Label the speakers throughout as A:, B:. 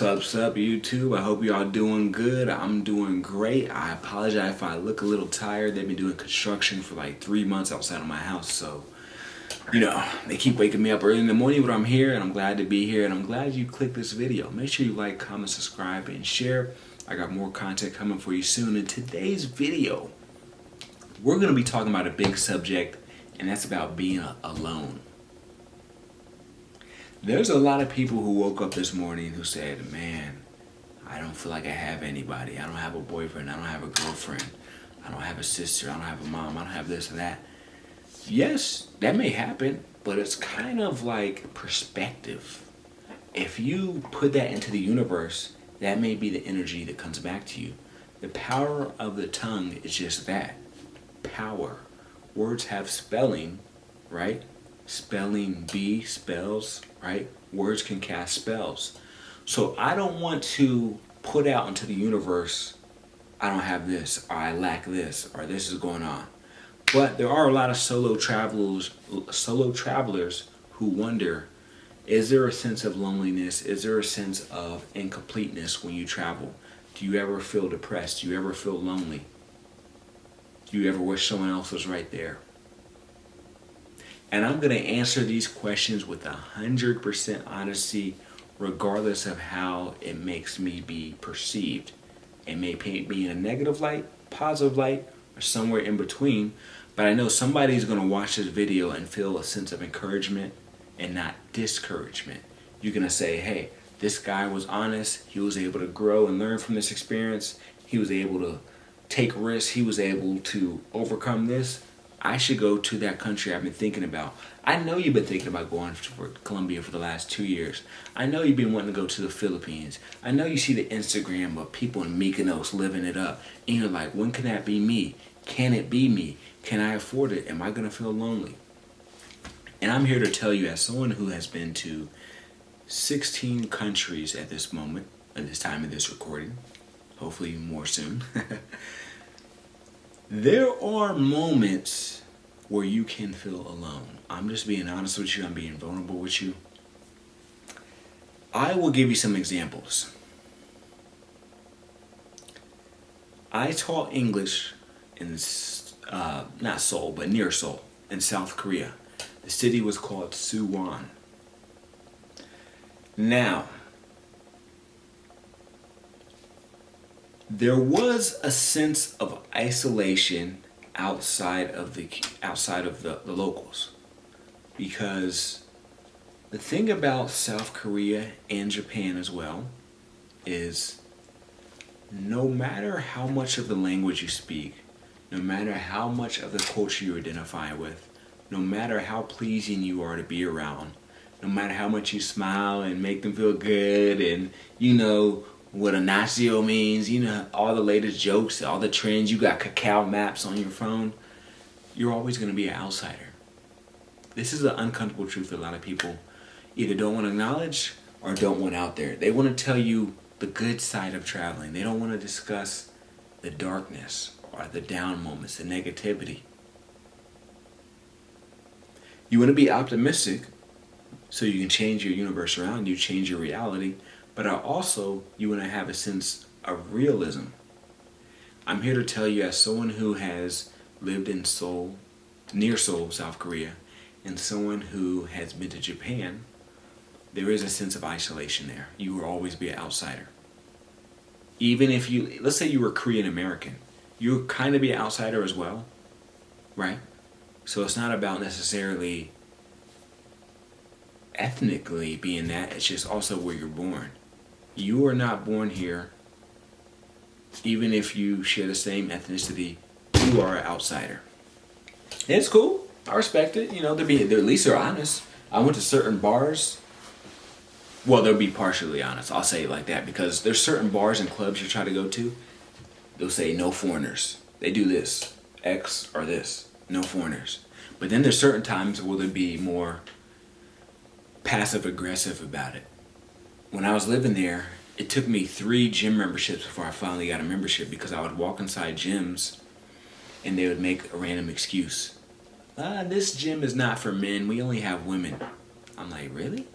A: What's up, YouTube? I hope y'all doing good. I'm doing great. I apologize if I look a little tired. They've been doing construction for like 3 months outside of my house, so they keep waking me up early in the morning, but I'm here and I'm glad to be here and I'm glad you clicked this video. Make sure you like, comment, subscribe, and share. I got more content coming for you soon. In today's video, we're going to be talking about a big subject, and that's about being alone. There's a lot of people who woke up this morning who said, man, I don't feel like I have anybody. I don't have a boyfriend. I don't have a girlfriend. I don't have a sister. I don't have a mom. I don't have this and that. Yes, that may happen, but it's kind of like perspective. If you put that into the universe, that may be the energy that comes back to you. The power of the tongue is just that. Power. Words have spelling, right? Spelling bee, spells, right? Words can cast spells. So I don't want to put out into the universe, I don't have this, or I lack this, or this is going on. But there are a lot of solo travelers who wonder, is there a sense of loneliness? Is there a sense of incompleteness when you travel? Do you ever feel depressed? Do you ever feel lonely? Do you ever wish someone else was right there? And I'm going to answer these questions with 100% honesty, regardless of how it makes me be perceived. It may paint me in a negative light, positive light, or somewhere in between, but I know somebody's going to watch this video and feel a sense of encouragement and not discouragement. You're going to say, hey, this guy was honest. He was able to grow and learn from this experience. He was able to take risks. He was able to overcome this. I should go to that country I've been thinking about. I know you've been thinking about going for Colombia for the last 2 years. I know you've been wanting to go to the Philippines. I know you see the Instagram of people in Mykonos living it up. And you're like, when can that be me? Can it be me? Can I afford it? Am I going to feel lonely? And I'm here to tell you, as someone who has been to 16 countries at this moment, at this time of this recording, hopefully more soon, there are moments where you can feel alone. I'm just being honest with you. I'm being vulnerable with you. I will give you some examples. I taught English in, not Seoul, but near Seoul, in South Korea. The city was called Suwon. Now, there was a sense of isolation outside of the locals, because the thing about South Korea and Japan as well is no matter how much of the language you speak, no matter how much of the culture you identify with, no matter how pleasing you are to be around, no matter how much you smile and make them feel good, and what annyeonghaseyo means, all the latest jokes, all the trends, you got cacao maps on your phone, you're always going to be an outsider. This is an uncomfortable truth that a lot of people either don't want to acknowledge or don't want out there. They want to tell you the good side of traveling. They don't want to discuss the darkness or the down moments, the negativity. You want to be optimistic so you can change your universe around you, change your reality, but also you want to have a sense of realism. I'm here to tell you, as someone who has lived in Seoul, near Seoul, South Korea, and someone who has been to Japan, there is a sense of isolation there. You will always be an outsider. Even if let's say you were Korean American, you'll kind of be an outsider as well, right? So it's not about necessarily ethnically being that, it's just also where you're born. You are not born here. Even if you share the same ethnicity, you are an outsider. And it's cool. I respect it. They're at least they're honest. I went to certain bars. Well, they'll be partially honest. I'll say it like that, because there's certain bars and clubs you try to go to. They'll say no foreigners. They do this, X or this, no foreigners. But then there's certain times where they'll be more passive aggressive about it. When I was living there, it took me 3 gym memberships before I finally got a membership, because I would walk inside gyms and they would make a random excuse. This gym is not for men. We only have women. I'm like, really?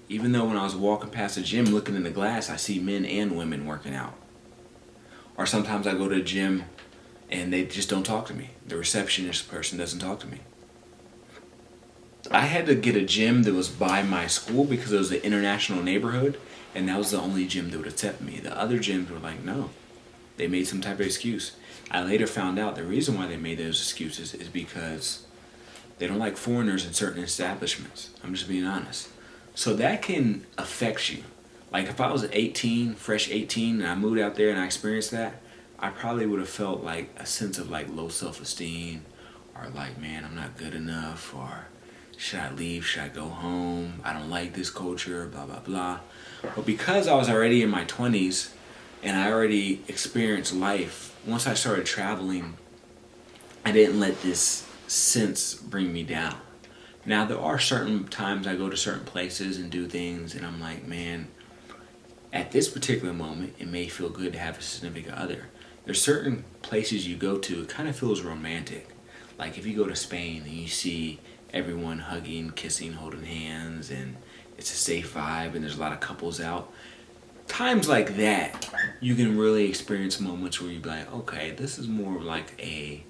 A: Even though when I was walking past the gym looking in the glass, I see men and women working out. Or sometimes I go to the gym and they just don't talk to me. The receptionist person doesn't talk to me. I had to get a gym that was by my school because it was an international neighborhood, and that was the only gym that would accept me. The other gyms were like, no. They made some type of excuse. I later found out the reason why they made those excuses is because they don't like foreigners in certain establishments. I'm just being honest. So that can affect you. Like if I was 18, fresh 18, and I moved out there and I experienced that, I probably would have felt like a sense of like low self-esteem, or like, man, I'm not good enough, or should I leave? Should I go home? I don't like this culture, blah, blah, blah. But because I was already in my 20s and I already experienced life, once I started traveling, I didn't let this sense bring me down. Now, there are certain times I go to certain places and do things and I'm like, man, at this particular moment, it may feel good to have a significant other. There's certain places you go to, it kind of feels romantic. Like if you go to Spain and you see everyone hugging, kissing, holding hands, and it's a safe vibe and there's a lot of couples out. Times like that, you can really experience moments where you be like, okay, this is more like a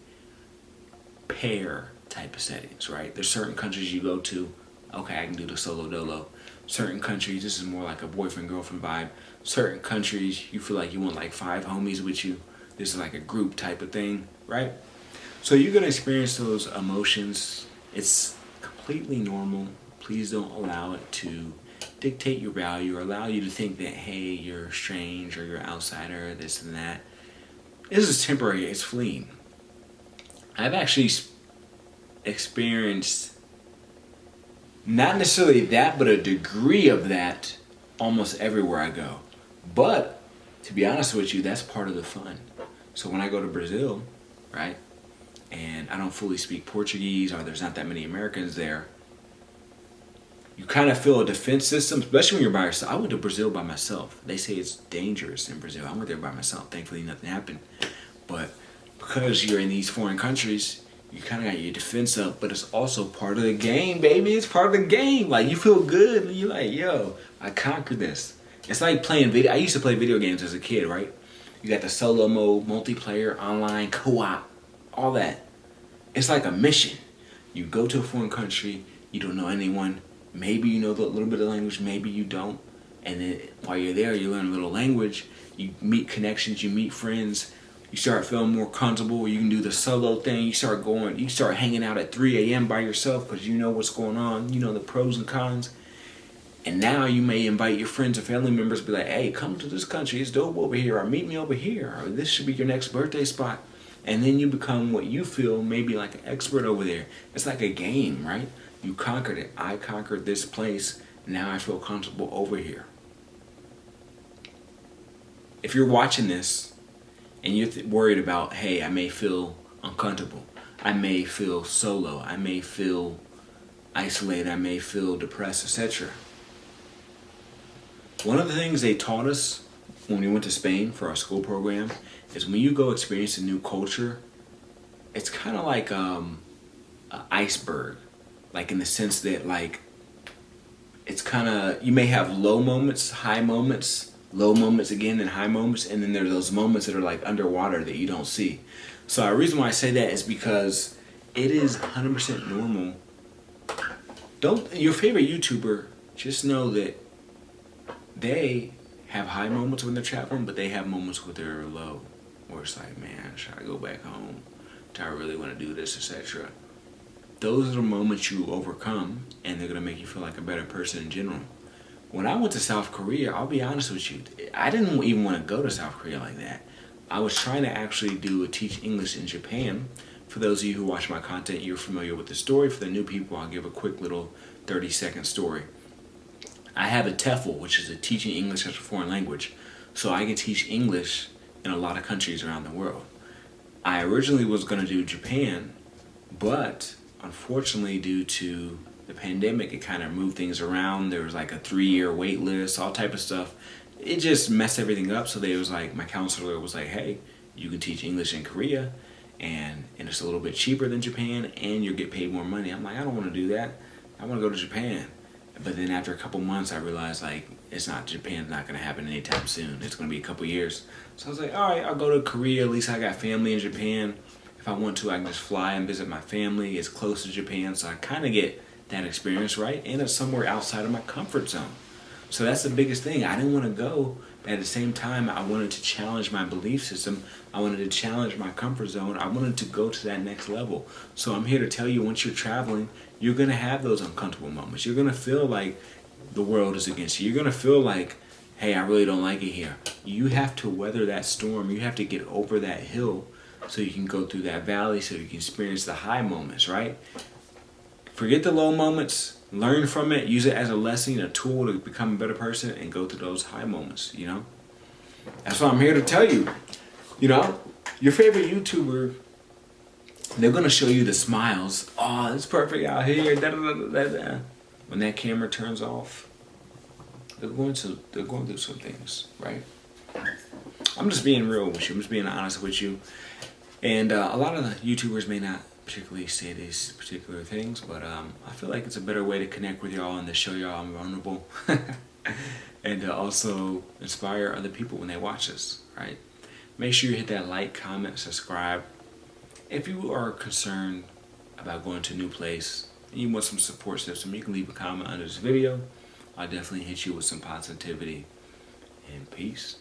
A: pair type of settings, right? There's certain countries you go to, okay, I can do the solo dolo. Certain countries, this is more like a boyfriend-girlfriend vibe. Certain countries, you feel like you want like 5 homies with you. This is like a group type of thing, right? So you're going to experience those emotions. It's completely normal. Please don't allow it to dictate your value or allow you to think that, hey, you're strange or you're an outsider, this and that. This is temporary. It's fleeting. I've actually experienced not necessarily that, but a degree of that almost everywhere I go. But to be honest with you, that's part of the fun. So when I go to Brazil, right, and I don't fully speak Portuguese or there's not that many Americans there, you kind of feel a defense system, especially when you're by yourself. I went to Brazil by myself. They say it's dangerous in Brazil. I went there by myself. Thankfully, nothing happened. But because you're in these foreign countries, you kind of got your defense up, but it's also part of the game, baby. It's part of the game. Like, you feel good, and you're like, yo, I conquered this. It's like playing video. I used to play video games as a kid, right? You got the solo mode, multiplayer, online, co-op, all that. It's like a mission. You go to a foreign country, you don't know anyone. Maybe you know a little bit of language, maybe you don't. And then while you're there, you learn a little language. You meet connections, you meet friends. You start feeling more comfortable. You can do the solo thing. You start hanging out at 3 a.m. by yourself because you know what's going on. You know the pros and cons. And now you may invite your friends or family members, be like, hey, come to this country. It's dope over here. Or meet me over here. Or this should be your next birthday spot. And then you become what you feel maybe like an expert over there. It's like a game, right? You conquered it. I conquered this place. Now I feel comfortable over here. If you're watching this and you're worried about, hey, I may feel uncomfortable. I may feel solo. I may feel isolated. I may feel depressed, etc. One of the things they taught us when we went to Spain for our school program is when you go experience a new culture, it's kind of like an iceberg. Like in the sense that like, it's kind of, you may have low moments, high moments, low moments again, and high moments, and then there's those moments that are like underwater that you don't see. So the reason why I say that is because it is 100% normal. Your favorite YouTuber, just know that they have high moments when they're traveling, but they have moments where they're low, where it's like, man, should I go back home? Do I really want to do this, etc.? Those are the moments you overcome, and they're going to make you feel like a better person in general. When I went to South Korea, I'll be honest with you, I didn't even want to go to South Korea like that. I was trying to actually teach English in Japan. For those of you who watch my content, you're familiar with the story. For the new people, I'll give a quick little 30-second story. I have a TEFL, which is a teaching English as a foreign language. So I can teach English in a lot of countries around the world. I originally was going to do Japan, but unfortunately, due to the pandemic, it kind of moved things around. There was like a 3-year wait list, all type of stuff. It just messed everything up. So they was like, my counselor was like, hey, you can teach English in Korea, and it's a little bit cheaper than Japan, and you'll get paid more money. I'm like, I don't want to do that. I want to go to Japan. But then after a couple months, I realized like Japan's not gonna happen anytime soon. It's gonna be a couple years. So I was like, all right, I'll go to Korea. At least I got family in Japan. If I want to, I can just fly and visit my family. It's close to Japan, so I kind of get that experience, right? And it's somewhere outside of my comfort zone. So that's the biggest thing. I didn't want to go, but at the same time, I wanted to challenge my belief system. I wanted to challenge my comfort zone. I wanted to go to that next level. So I'm here to tell you, once you're traveling, you're going to have those uncomfortable moments. You're going to feel like the world is against you. You're going to feel like, hey, I really don't like it here. You have to weather that storm. You have to get over that hill so you can go through that valley, so you can experience the high moments, right? Forget the low moments. Learn from it. Use it as a lesson, a tool to become a better person, and go through those high moments, you know? That's what I'm here to tell you. You know, your favorite YouTuber, they're going to show you the smiles. Oh, it's perfect out here. Da, da, da, da, da. When that camera turns off, they're going through some things, right? I'm just being real with you. I'm just being honest with you. And a lot of the YouTubers may not particularly say these particular things, but I feel like it's a better way to connect with y'all and to show y'all I'm vulnerable. And to also inspire other people when they watch this, right? Make sure you hit that like, comment, subscribe. If you are concerned about going to a new place and you want some support system, you can leave a comment under this video. I'll definitely hit you with some positivity and peace.